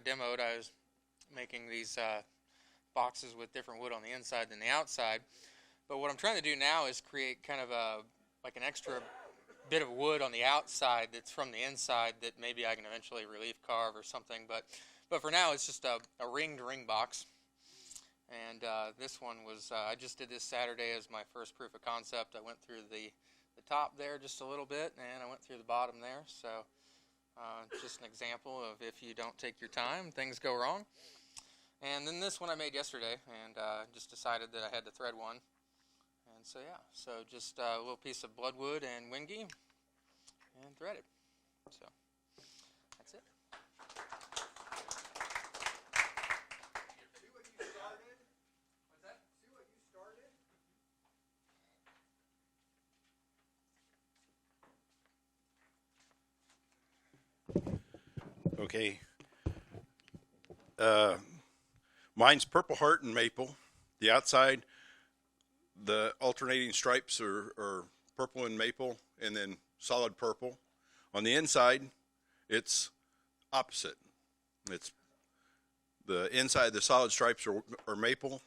demoed, I was making these boxes with different wood on the inside than the outside. But what I'm trying to do now is create kind of like an extra bit of wood on the outside that's from the inside that maybe I can eventually relief carve or something. But for now, it's just a ringed ring box. And this one was, I just did this Saturday as my first proof of concept. I went through the top there just a little bit, and I went through the bottom there. So just an example of if you don't take your time, things go wrong. And then this one I made yesterday, and just decided that I had to thread one. And so yeah, so just a little piece of bloodwood and wingy, and threaded. So that's it. See what you started? What's that? See what you started? Okay. Mine's Purple Heart and Maple. The outside, the alternating stripes are purple and maple, and then solid purple. On the inside, it's opposite. It's the inside, the solid stripes are maple,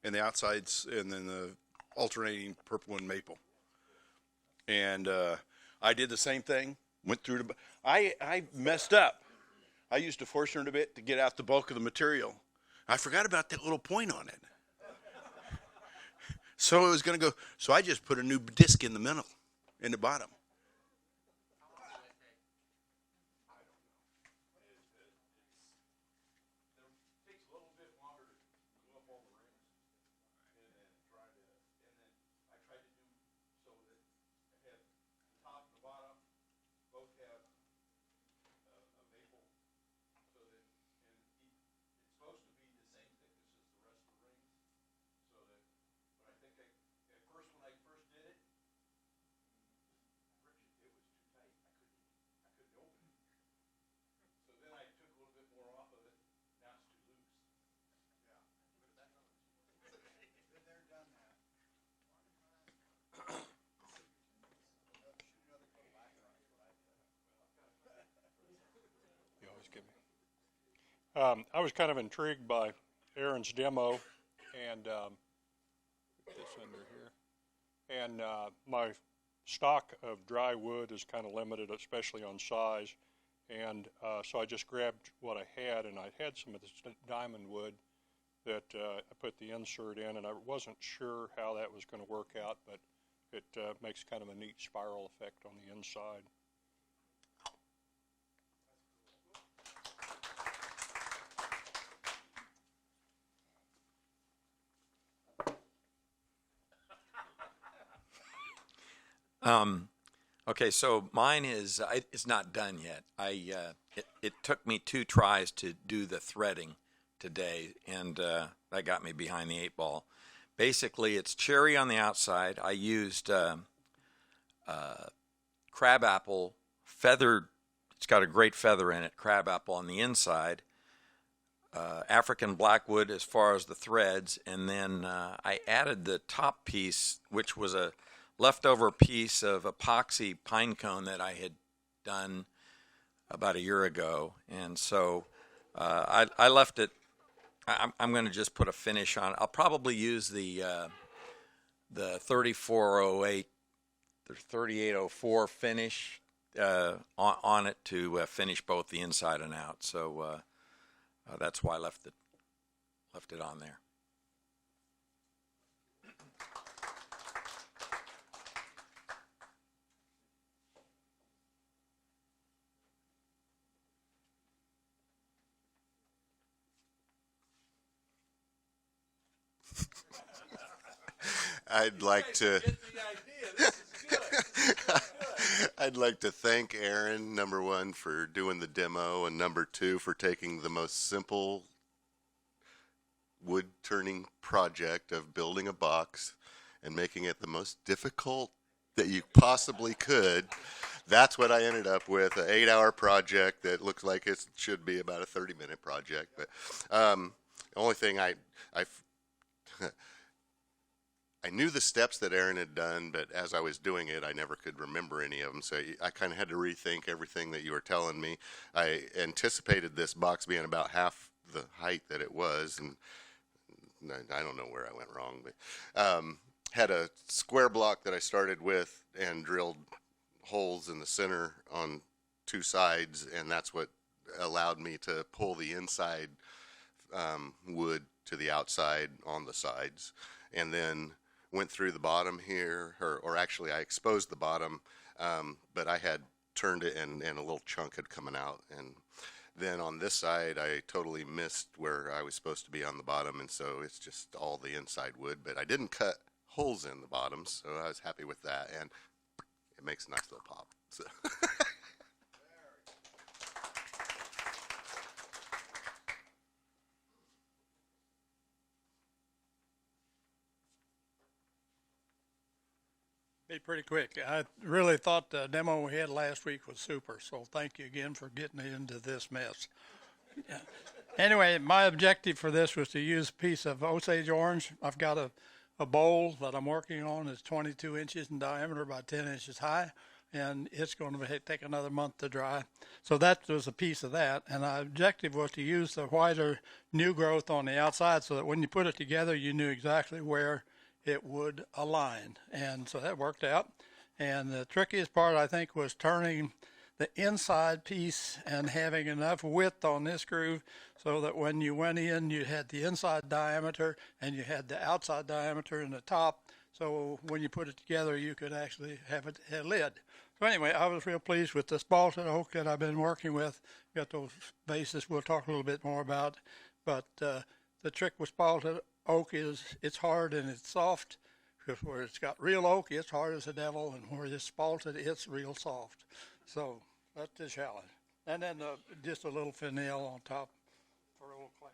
and the outsides, and then the alternating purple and maple. And I did the same thing. Went through the. I messed up. I used a Forstner bit to get out the bulk of the material. I forgot about that little point on it. So it was going to go. So I just put a new disc in the middle, in the bottom. You always give me. I was kind of intrigued by Aaron's demo, and put this under here. And my stock of dry wood is kind of limited, especially on size. And so I just grabbed what I had, and I had some of this diamond wood that I put the insert in, and I wasn't sure how that was going to work out, but it makes kind of a neat spiral effect on the inside. Okay, so mine is it's not done yet. It took me 2 tries to do the threading today, and that got me behind the 8 ball. Basically, it's cherry on the outside. I used crabapple feathered. It's got a great feather in it. Crabapple on the inside. African blackwood as far as the threads, and then I added the top piece, which was a leftover piece of epoxy pine cone that I had done about a year ago, and so I left it. I'm going to just put a finish on it. I'll probably use the 3408, the 3804 finish on it to finish both the inside and out. So that's why I left it on there. I'd like to. I'd like to thank Aaron, number 1, for doing the demo, and number 2, for taking the most simple wood turning project of building a box and making it the most difficult that you possibly could. That's what I ended up with, an 8-hour project that looks like it should be about a 30-minute project. But the only thing I I knew the steps that Aaron had done, but as I was doing it, I never could remember any of them. So I kind of had to rethink everything that you were telling me. I anticipated this box being about half the height that it was, and I don't know where I went wrong, but had a square block that I started with and drilled holes in the center on two sides, and that's what allowed me to pull the inside wood to the outside on the sides, and then went through the bottom here, or actually I exposed the bottom, but I had turned it and a little chunk had coming out. And then on this side, I totally missed where I was supposed to be on the bottom, and so it's just all the inside wood, but I didn't cut holes in the bottom, so I was happy with that, and it makes a nice little pop. So. Be pretty quick. I really thought the demo we had last week was super, so thank you again for getting into this mess. Anyway, my objective for this was to use a piece of Osage orange. I've got a bowl that I'm working on. It's 22 inches in diameter by 10 inches high, and it's going to take another month to dry. So that was a piece of that, and our objective was to use the whiter new growth on the outside so that when you put it together, you knew exactly where it would align. And so that worked out. And the trickiest part, I think, was turning the inside piece and having enough width on this groove so that when you went in, you had the inside diameter and you had the outside diameter in the top. So when you put it together, you could actually have it a lid. So anyway, I was real pleased with the spalted oak that I've been working with. Got those bases we'll talk a little bit more about. But the trick with spalted oak is it's hard and it's soft, because where it's got real oak, it's hard as the devil, and where it's spalted, it's real soft. So that's the challenge. And then just a little finial on top for old class.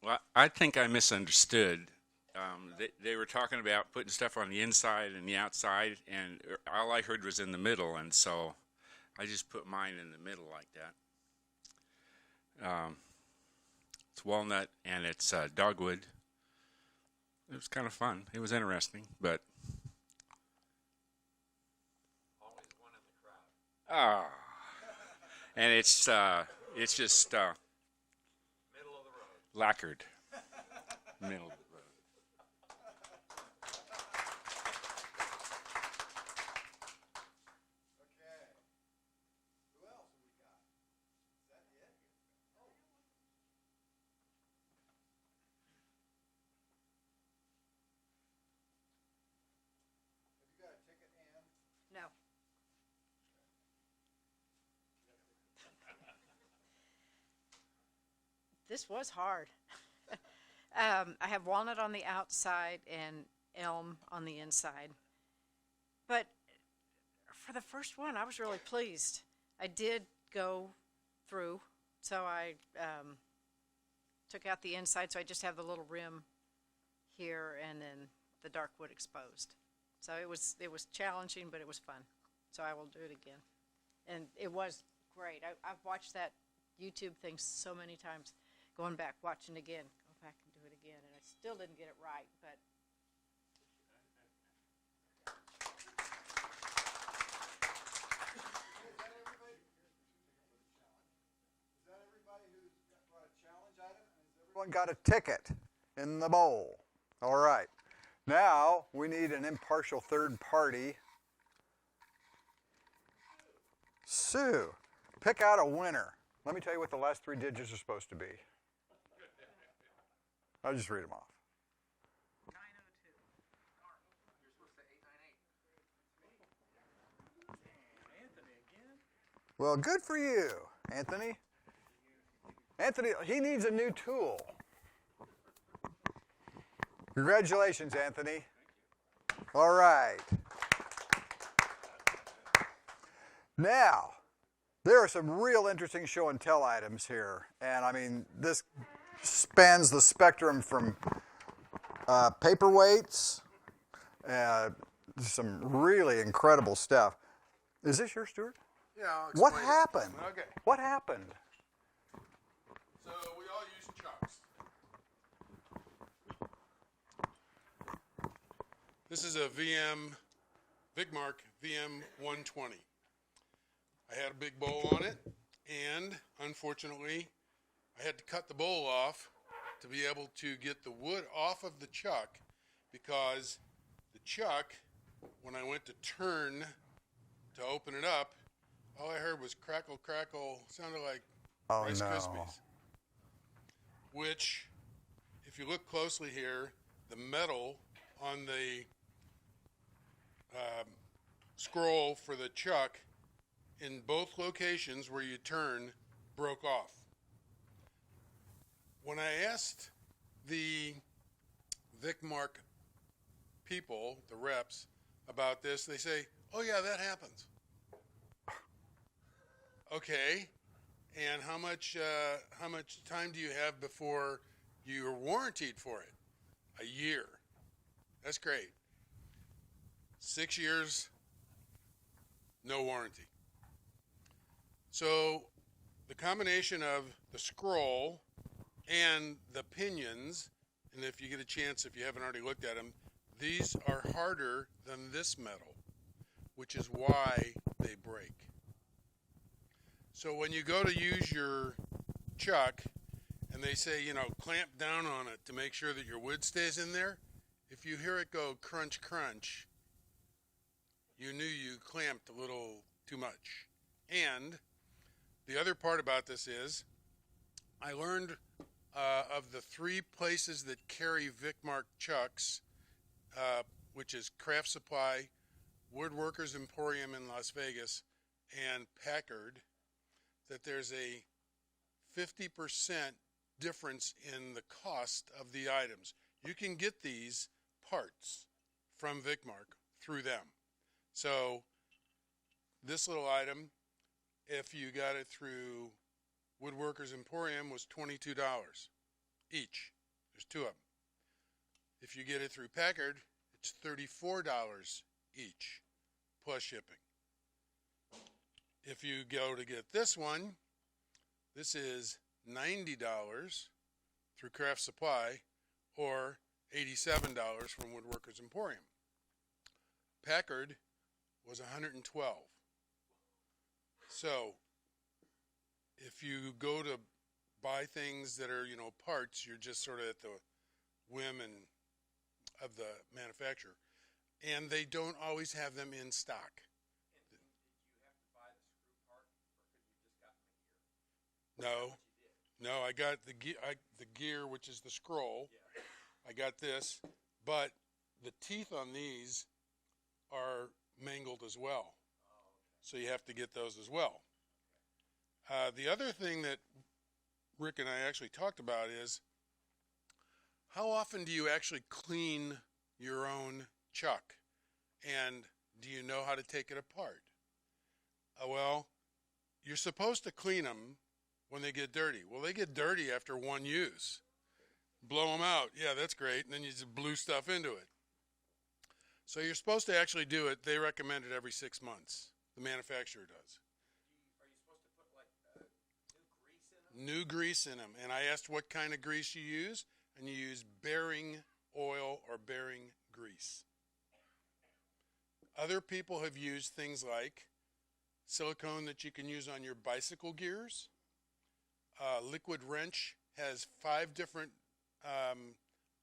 Well, I think I misunderstood. They were talking about putting stuff on the inside and the outside, and all I heard was in the middle, and so I just put mine in the middle like that. It's walnut and it's dogwood. It was kind of fun. It was interesting, but Always one in the crowd. and it's just Middle of the road. lacquered. Middle of the road. Okay. Who else have we got? Is that it? Oh. Have you got a ticket, Ann? No. This was hard. I have walnut on the outside and elm on the inside. But for the first one, I was really pleased. I did go through, so I took out the inside, so I just have the little rim here and then the dark wood exposed. So it was challenging, but it was fun. So I will do it again. And it was great. I've watched that YouTube thing so many times, going back, watching again, go back and do it again. And I still didn't get it right, but Is that everybody who's brought a challenge item? And has everyone got a ticket in the bowl? All right. Now we need an impartial third party. Sue, pick out a winner. Let me tell you what the last three digits are supposed to be. I'll just read them off. 902. You're supposed to say 898. Anthony again? Well, good for you, Anthony. Anthony, he needs a new tool. Congratulations, Anthony. All right. Now, there are some real interesting show and tell items here. And I mean, this spans the spectrum from paperweights, some really incredible stuff. Is this your Stuart? Yeah, I'll What explain it. happened? Okay. What happened? So we all use chucks. This is a Vigmark VM 120. I had a big bowl on it, and unfortunately, I had to cut the bowl off to be able to get the wood off of the chuck, because the chuck, when I went to turn to open it up, all I heard was crackle, crackle, sounded like Rice Krispies. Which, if you look closely here, the metal on the scroll for the chuck in both locations where you turn broke off. When I asked the Vigmark people, the reps, about this, they say, "Oh yeah, that happens." Okay, and how much time do you have before you're warranted for it? A year. That's great. 6 years, no warranty. So the combination of the scroll and the pinions, and if you get a chance, if you haven't already looked at them, these are harder than this metal, which is why they break. So when you go to use your chuck and they say, you know, clamp down on it to make sure that your wood stays in there, if you hear it go crunch, crunch, you knew you clamped a little too much. And the other part about this is I learned of the 3 places that carry Vigmark chucks, which is Craft Supply, Woodworkers Emporium in Las Vegas, and Packard, that there's a 50% difference in the cost of the items. You can get these parts from Vigmark through them. So this little item, if you got it through Woodworkers Emporium, was $22 each. There's 2 of them. If you get it through Packard, it's $34 each, plus shipping. If you go to get this one, this is $90 through Craft Supply, or $87 from Woodworkers Emporium. Packard was $112. So if you go to buy things that are, you know, parts, you're just sort of at the whim of the manufacturer. And they don't always have them in stock. No, I got the gear, which is the scroll. I got this, but the teeth on these are mangled as well. So you have to get those as well. The other thing that Rick and I actually talked about is, how often do you actually clean your own chuck? And do you know how to take it apart? Well, you're supposed to clean them when they get dirty. Well, they get dirty after one use. Blow them out. Yeah, that's great. And then you just blew stuff into it. So you're supposed to actually do it. They recommend it every 6 months. The manufacturer does. Are you supposed to put like new grease in them? New grease in them. And I asked what kind of grease you use, and you use bearing oil or bearing grease. Other people have used things like silicone that you can use on your bicycle gears. Liquid Wrench has 5 different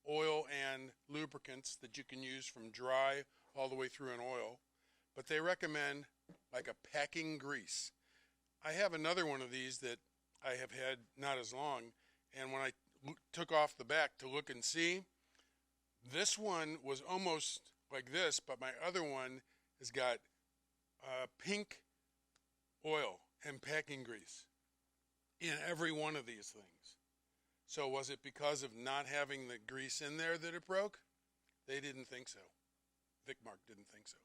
oil and lubricants that you can use from dry all the way through an oil. But they recommend like a packing grease. I have another one of these that I have had not as long, and when I took off the back to look and see, this one was almost like this, but my other one has got pink oil and packing grease in every one of these things. So was it because of not having the grease in there that it broke? They didn't think so. Vigmark didn't think so.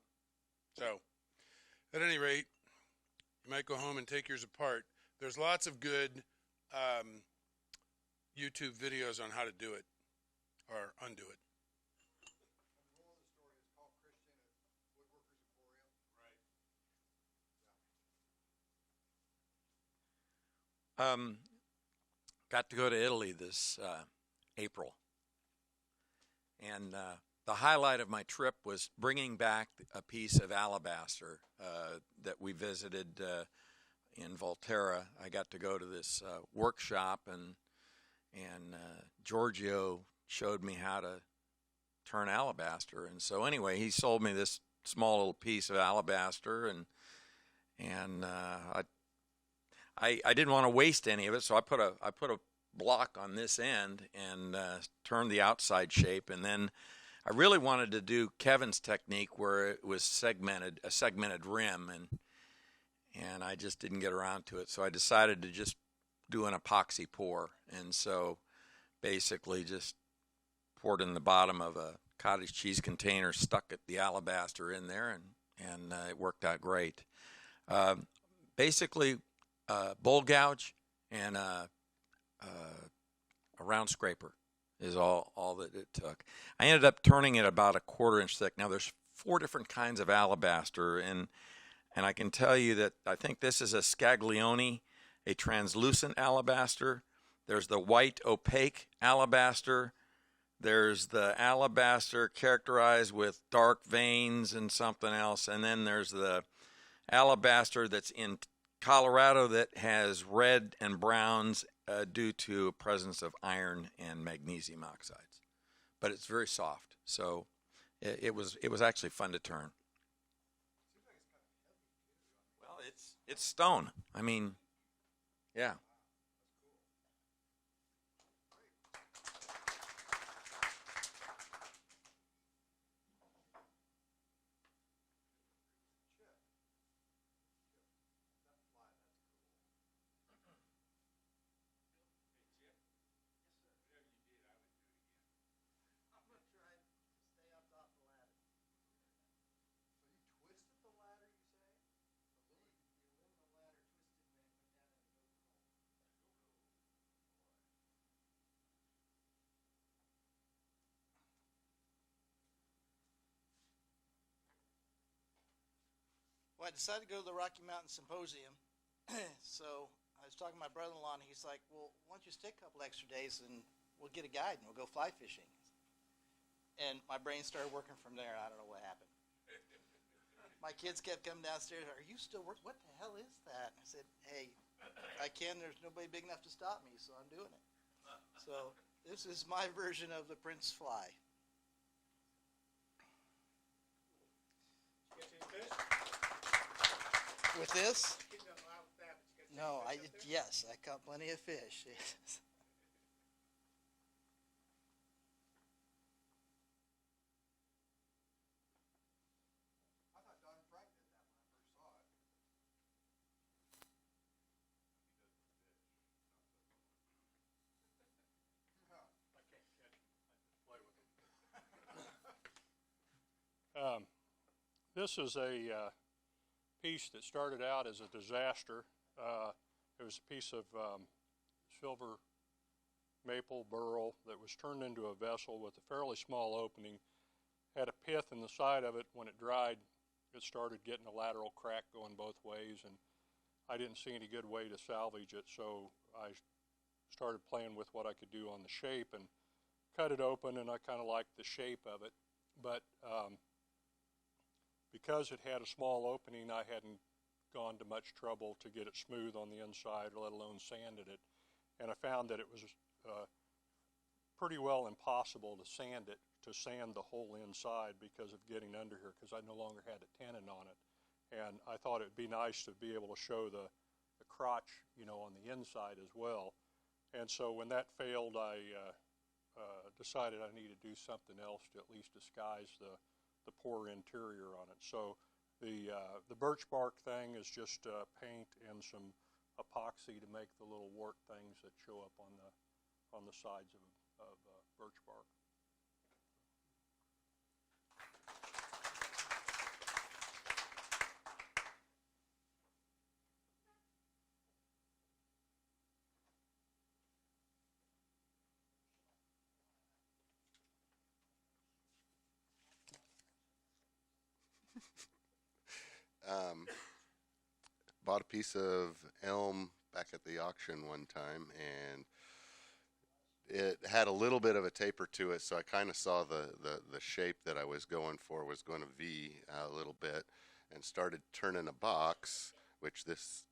So, at any rate, you might go home and take yours apart. There's lots of good YouTube videos on how to do it or undo it. Got to go to Italy this April. And the highlight of my trip was bringing back a piece of alabaster that we visited in Volterra. I got to go to this workshop, and Giorgio showed me how to turn alabaster. And so anyway, he sold me this small little piece of alabaster, and I didn't want to waste any of it, so I put a block on this end and turned the outside shape, and then I really wanted to do Kevin's technique where it was a segmented rim, and I just didn't get around to it, so I decided to just do an epoxy pour, and so basically just poured in the bottom of a cottage cheese container, stuck the alabaster in there, and it worked out great. Basically, bowl gouge and a round scraper is all that it took. I ended up turning it about a 1/4 inch thick. Now there's 4 different kinds of alabaster, and I can tell you that I think this is a Scaglione, a translucent alabaster. There's the white opaque alabaster. There's the alabaster characterized with dark veins and something else, and then there's the alabaster that's in Colorado that has red and browns due to a presence of iron and magnesium oxides, but it's very soft. So it was actually fun to turn. Well, it's stone. I mean, yeah. Well, I decided to go to the Rocky Mountain Symposium. So I was talking to my brother-in-law, and he's like, well, why don't you stay a couple extra days, and we'll get a guide, and we'll go fly fishing. And my brain started working from there, and I don't know what happened. My kids kept coming downstairs, are you still working? What the hell is that? And I said, hey, I can. There's nobody big enough to stop me, so I'm doing it. So this is my version of the Prince Fly. With this? No, yes, I caught plenty of fish. This is a piece that started out as a disaster. It was a piece of silver maple burl that was turned into a vessel with a fairly small opening. Had a pith in the side of it. When it dried, it started getting a lateral crack going both ways, and I didn't see any good way to salvage it, so I started playing with what I could do on the shape and cut it open, and I kind of liked the shape of it. But because it had a small opening, I hadn't gone to much trouble to get it smooth on the inside, let alone sanded it. And I found that it was pretty well impossible to sand the whole inside because of getting under here, because I no longer had a tenon on it. And I thought it would be nice to be able to show the crotch, on the inside as well. And so when that failed, I decided I needed to do something else to at least disguise the poor interior on it. So the birch bark thing is just paint and some epoxy to make the little wart things that show up on the sides of birch bark. Bought a piece of elm back at the auction one time, and it had a little bit of a taper to it, so I kind of saw the shape that I was going for was going to V a little bit, and started turning a box, which this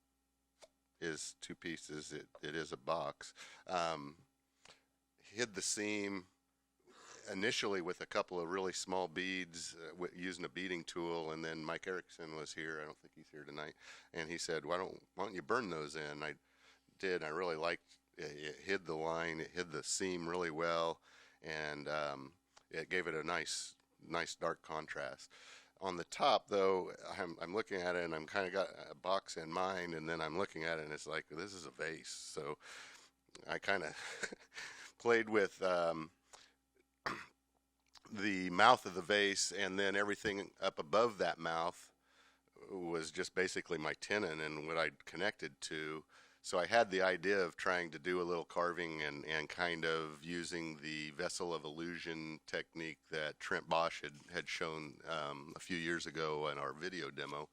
is 2 pieces. It is a box. Hid the seam initially with a couple of really small beads using a beading tool, and then Mike Erickson was here. I don't think he's here tonight, and he said, why don't you burn those in? I did. I really liked it. Hid the line, it hid the seam really well, and it gave it a nice dark contrast. On the top, though, I'm looking at it, and I'm kind of got a box in mind, and then I'm looking at it, and it's like, this is a vase. So I kind of played with the mouth of the vase, and then everything up above that mouth was just basically my tenon and what I'd connected to. So I had the idea of trying to do a little carving and kind of using the vessel of illusion technique that Trent Bosch had shown a few years ago in our video demo.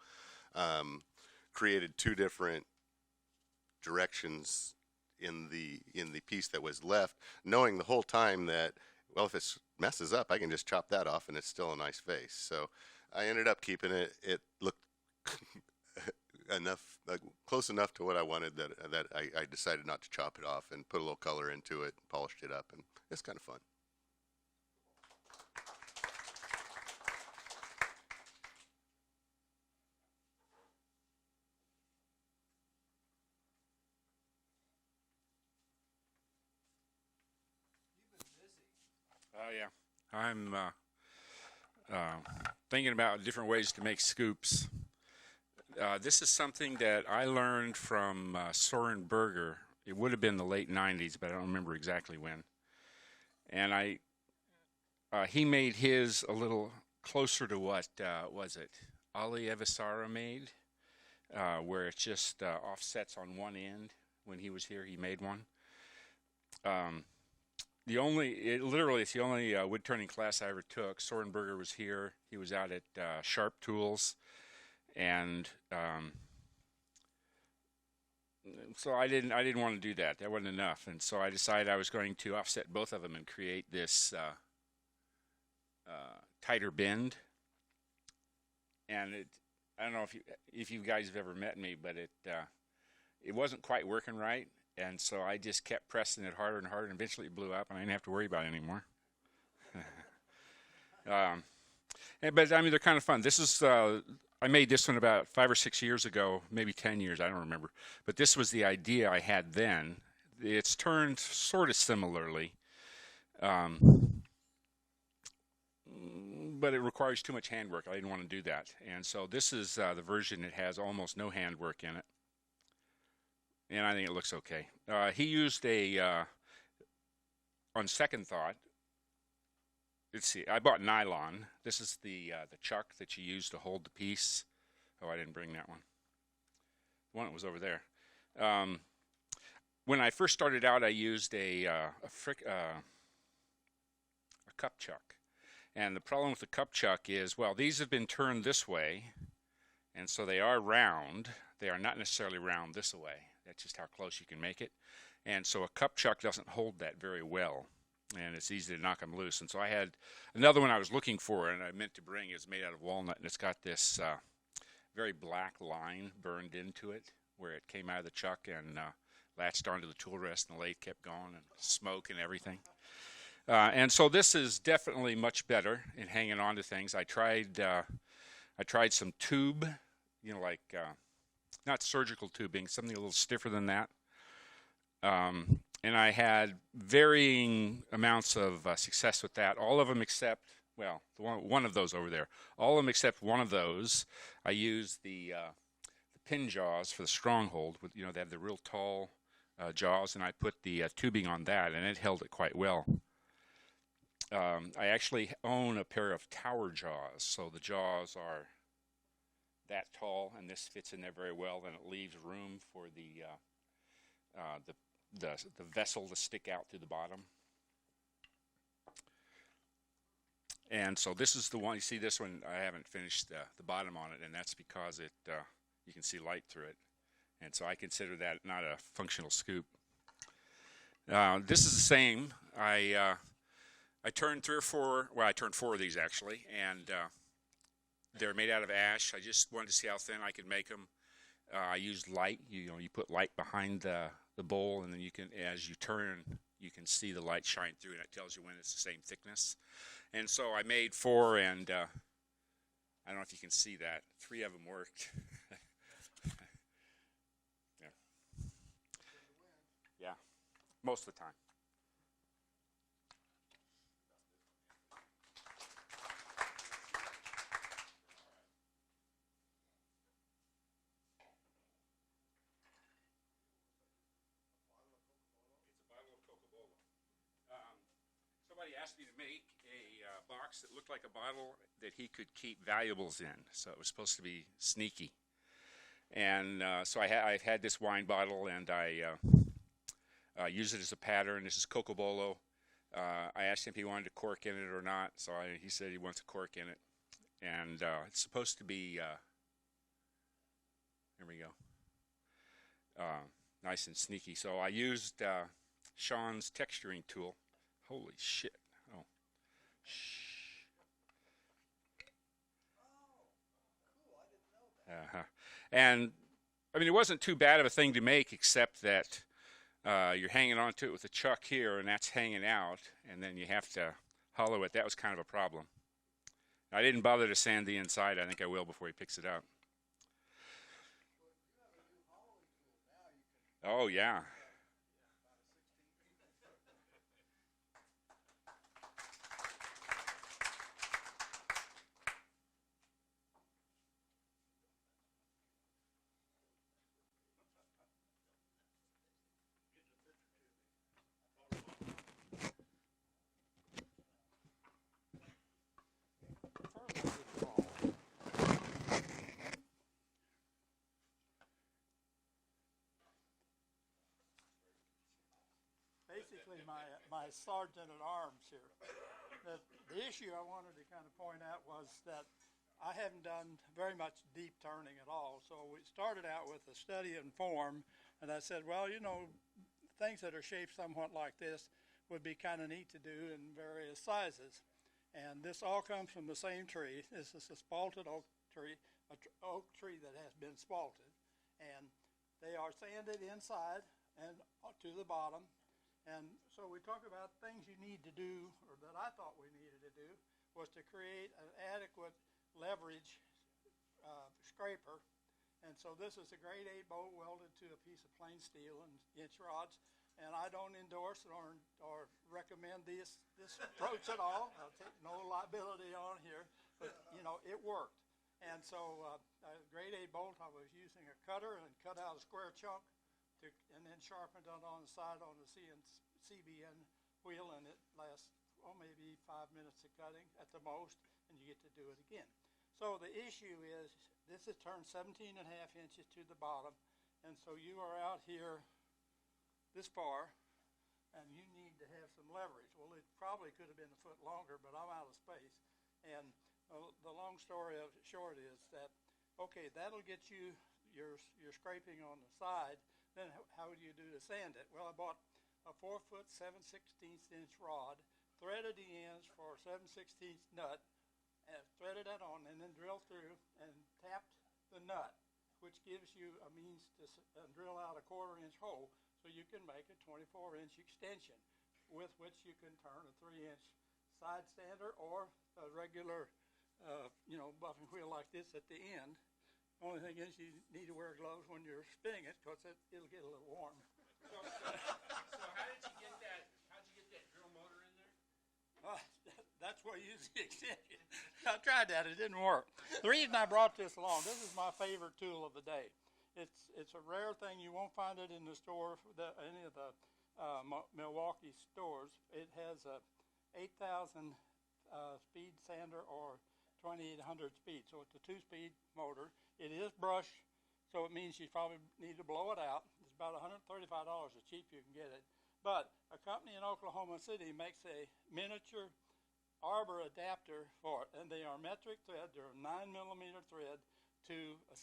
Created 2 different directions in the piece that was left, knowing the whole time that, well, if it messes up, I can just chop that off and it's still a nice vase. So I ended up keeping it. It looked close enough to what I wanted that I decided not to chop it off and put a little color into it, polished it up, and it's kind of fun. Yeah, I'm thinking about different ways to make scoops. This is something that I learned from Soren Berger. It would have been the late 90s, but I don't remember exactly when. And he made his a little closer to what was it Ali Evisara made, where it just offsets on one end. When he was here, he made one. It's the only wood turning class I ever took. Soren Berger was here. He was out at Sharp Tools, and so I didn't want to do that. That wasn't enough, and so I decided I was going to offset both of them and create this tighter bend. And I don't know if you guys have ever met me, but it wasn't quite working right. And so I just kept pressing it harder and harder, and eventually it blew up, and I didn't have to worry about it anymore. But, I mean, they're kind of fun. This is, I made this one about 5 or 6 years ago, maybe 10 years, I don't remember. But this was the idea I had then. It's turned sort of similarly, but it requires too much handwork. I didn't want to do that. And so this is the version that has almost no handwork in it. And I think it looks okay. He used on second thought, let's see, I bought nylon. This is the chuck that you use to hold the piece. Oh, I didn't bring that one. The one that was over there. When I first started out, I used a cup chuck. And the problem with the cup chuck is, well, these have been turned this way, and so they are round. They are not necessarily round this way. That's just how close you can make it. And so a cup chuck doesn't hold that very well, and it's easy to knock them loose. And so I had another one I was looking for, and I meant to bring. It's made out of walnut, and it's got this very black line burned into it where it came out of the chuck and latched onto the tool rest, and the lathe kept going, and smoke and everything. And so this is definitely much better in hanging on to things. I tried some tube, like not surgical tubing, something a little stiffer than that. And I had varying amounts of success with that. All of them except, well, one of those over there. All of them except one of those. I used the pin jaws for the stronghold. They have the real tall jaws, and I put the tubing on that, and it held it quite well. I actually own a pair of tower jaws, so the jaws are that tall, and this fits in there very well. Then it leaves room for the vessel to stick out through the bottom. And so this is the one. You see this one? I haven't finished the bottom on it, and that's because you can see light through it, And so I consider that not a functional scoop. This is the same. I turned 3 or 4, well, I turned 4 of these actually, and they're made out of ash. I just wanted to see how thin I could make them. I used light. You put light behind the bowl, and then you can, as you turn, you can see the light shine through, and it tells you when it's the same thickness. And so I made 4, and I don't know if you can see that. 3 of them worked. Yeah, most of the time. Somebody asked me to make a box that looked like a bottle that he could keep valuables in. So it was supposed to be sneaky. And so I've had this wine bottle, and I use it as a pattern. This is Cocobolo. I asked him if he wanted a cork in it or not. So he said he wants a cork in it. And it's supposed to be, there we go, nice and sneaky. So I used Sean's texturing tool. Holy shit. Oh. Shh. Uh-huh. And, I mean, it wasn't too bad of a thing to make, except that you're hanging onto it with a chuck here, and that's hanging out, and then you have to hollow it. That was kind of a problem. I didn't bother to sand the inside. I think I will before he picks it up. Oh, yeah. Basically, my sergeant at arms here. The issue I wanted to kind of point out was that I haven't done very much deep turning at all. So we started out with a study and form, and I said, well, things that are shaped somewhat like this would be kind of neat to do in various sizes. And this all comes from the same tree. This is a spalted oak tree, oak tree that has been spalted. And they are sanded inside and to the bottom. And so we talk about things you need to do, or that I thought we needed to do, was to create an adequate leverage scraper. And so this is a grade 8 bolt welded to a piece of plain steel and inch rods. And I don't endorse or recommend this approach at all. I'll take no liability on here, but it worked. And so grade 8 bolt, I was using a cutter and cut out a square chunk, and then sharpened it on the side on the CBN wheel, and it lasts maybe 5 minutes of cutting at the most, and you get to do it again. So the issue is this is turned 17.5 inches to the bottom, and so you are out here this far, and you need to have some leverage. Well, it probably could have been a foot longer, but I'm out of space. And the long story of it short is that, okay, that'll get you your scraping on the side. Then how do you do to sand it? Well, I bought a 4-foot 7/16 inch rod, threaded the ends for a 7/16 nut, and threaded that on, and then drilled through and tapped the nut, which gives you a means to drill out a 1/4 inch hole, so you can make a 24-inch extension with which you can turn a 3-inch side stander or a regular, buffing wheel like this at the end. Only thing is you need to wear gloves when you're spinning it, because it'll get a little warm. So how did you get that? How'd you get that drill motor in there? That's where you use the extension. I tried that; it didn't work. The reason I brought this along, this is my favorite tool of the day. It's a rare thing. You won't find it in the store, any of the Milwaukee stores. It has a 8,000 speed sander or 2,800 speed, so it's a 2-speed motor. It is brushed, so it means you probably need to blow it out. It's about $135 as cheap you can get it. But a company in Oklahoma City makes a miniature arbor adapter for it, and they are metric thread. They're a 9mm thread to a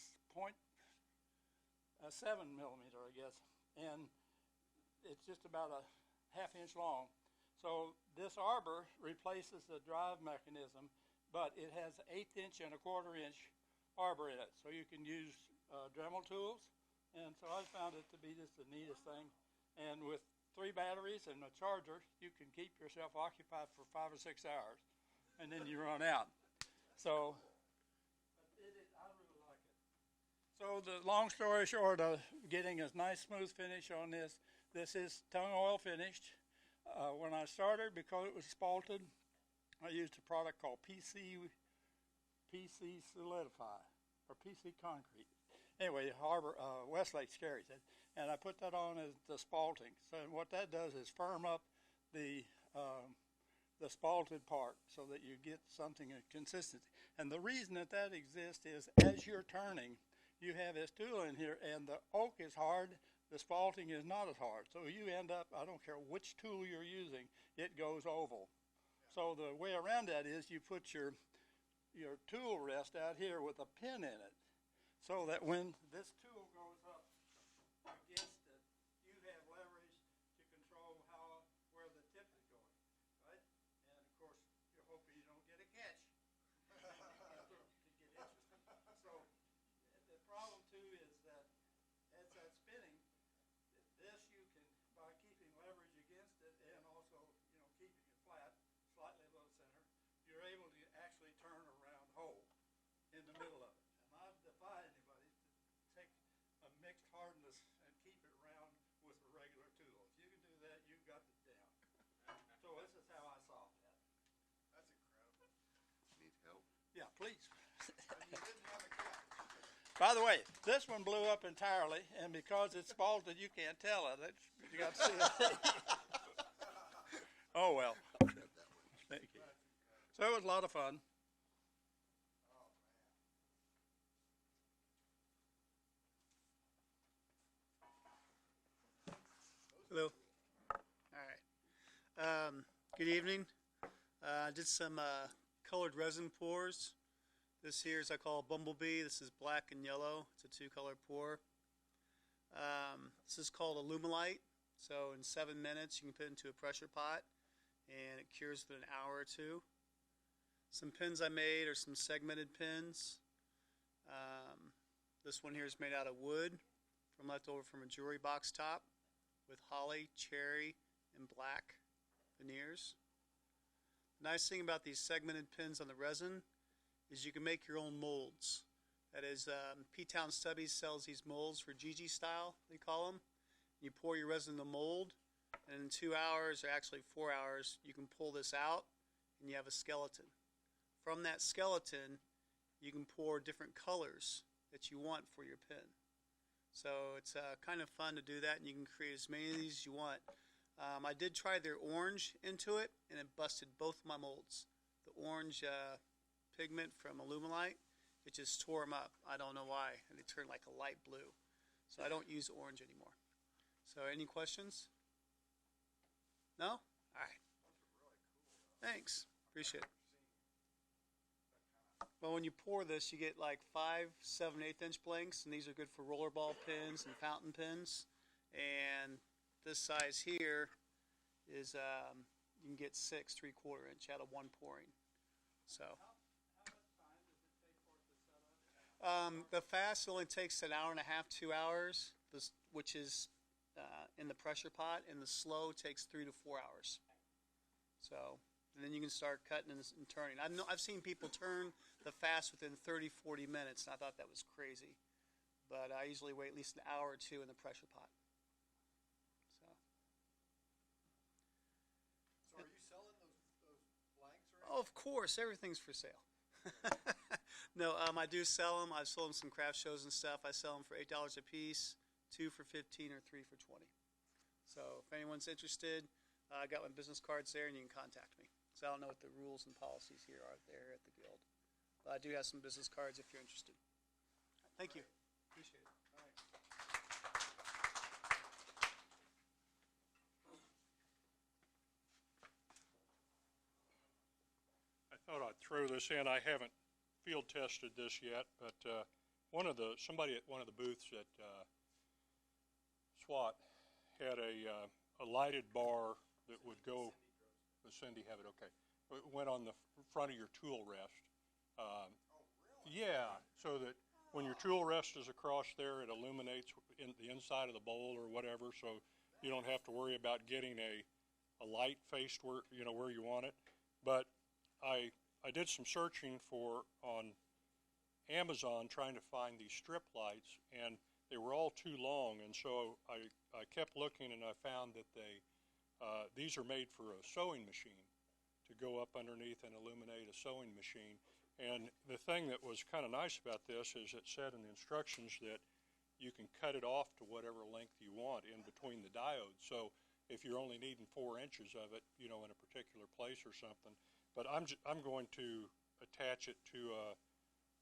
7 millimeter, I guess, and it's just about a half-inch long. So this arbor replaces the drive mechanism, but it has 1/8 inch and 1/4 inch arbor in it, so you can use Dremel tools. And so I found it to be just the neatest thing. And with 3 batteries and a charger, you can keep yourself occupied for 5 or 6 hours, and then you run out. So I really like it. So the long story short of getting a nice smooth finish on this, this is tung oil finished. When I started, because it was spalted, I used a product called PC Solidify, or PC Concrete. Anyway, Westlake carries it, and I put that on as the spalting. So what that does is firm up the spalted part so that you get something of consistency. And the reason that that exists is as you're turning, you have this tool in here, and the oak is hard, the spalting is not as hard. So you end up, I don't care which tool you're using, it goes oval. So the way around that is you put your tool rest out here with a pin in it, so that when this tool goes up against it, you have leverage to control where the tip is going, right? And of course, you're hoping you don't get a catch. To get interesting. So the problem too is that as that's spinning, this you can, by keeping leverage against it and also keeping it flat, slightly above center, you're able to actually turn around whole in the middle of it. And I defy anybody to take a mixed hardness and keep it round with a regular tool. If you can do that, you've got it down. So this is how I solved that. That's incredible. Need help? Yeah, please. And you didn't have a catch. By the way, this one blew up entirely, and because it's spalted, you can't tell it. You got to see it. Oh, well. Thank you. So it was a lot of fun. Hello. All right. Good evening. I did some colored resin pours. This here is I call Bumblebee. This is black and yellow. It's a 2-color pour. This is called Alumilite. So in 7 minutes, you can put it into a pressure pot, and it cures within an hour or 2. Some pins I made are some segmented pins. This one here is made out of wood from leftover from a jewelry box top with holly, cherry, and black veneers. The nice thing about these segmented pins on the resin is you can make your own molds. That is, P-Town Stubbies sells these molds for Gigi style, they call them. You pour your resin in the mold, and in 2 hours, or actually 4 hours, you can pull this out, and you have a skeleton. From that skeleton, you can pour different colors that you want for your pin. So it's kind of fun to do that, and you can create as many of these as you want. I did try their orange into it, and it busted both my molds. The orange pigment from Alumilite, it just tore them up. I don't know why, and they turned like a light blue. So I don't use orange anymore. So any questions? No? All right. Thanks. Appreciate it. Well, when you pour this, you get like 5 7/8 inch blanks, and these are good for rollerball pins and fountain pins. And this size here is you can get 6 3/4 inch out of 1 pouring. So how much time does it take for it to set up? The fast only takes an hour and a half, 2 hours, which is in the pressure pot, and the slow takes 3 to 4 hours. So, and then you can start cutting and turning. I've seen people turn the fast within 30, 40 minutes, and I thought that was crazy. But I usually wait at least an hour or 2 in the pressure pot. So So are you selling those blanks or anything? oh, of course, everything's for sale. No, I do sell them. I've sold them some craft shows and stuff. I sell them for $8 a piece, 2 for $15, or 3 for $20. So if anyone's interested, I got my business cards there, and you can contact me. So I don't know what the rules and policies here are there at the Guild. But I do have some business cards if you're interested. Thank you. Appreciate it. All right. I thought I'd throw this in. I haven't field tested this yet, but somebody at one of the booths at SWAT had a lighted bar that would go. Does Cindy have it? Okay. It went on the front of your tool rest. Yeah, so that when your tool rest is across there, it illuminates in the inside of the bowl or whatever, so you don't have to worry about getting a light faced where where you want it. But I did some searching on Amazon trying to find these strip lights, and they were all too long, and so I kept looking, and I found that these are made for a sewing machine, to go up underneath and illuminate a sewing machine. And the thing that was kind of nice about this is it said in the instructions that you can cut it off to whatever length you want in between the diodes. So if you're only needing 4 inches of it, in a particular place or something. But I'm going to attach it to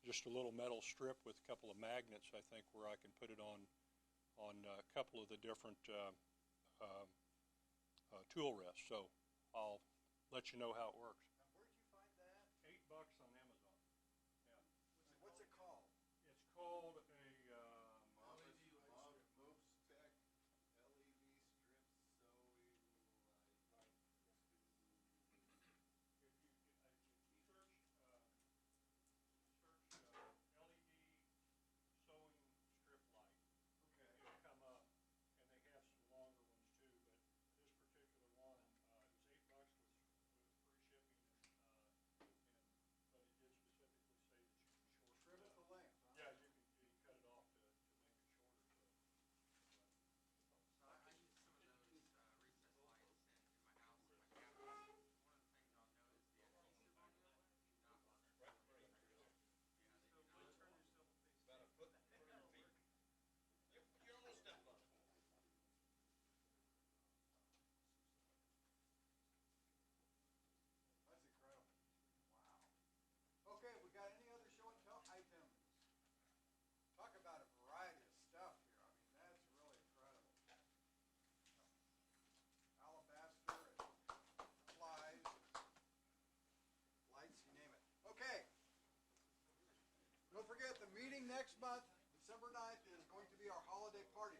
just a little metal strip with a couple of magnets, I think, where I can put it on a couple of the different tool rests. So I'll let you know how it works. Now, where'd you find that? $8 on Amazon. Yeah. What's it called? It's called a Okay, we got any other show and tell items? Talk about a variety of stuff here. I mean, that's really incredible. Alabaster and flies, lights, you name it. Okay. Don't forget, the meeting next month, December 9th, is going to be our holiday party.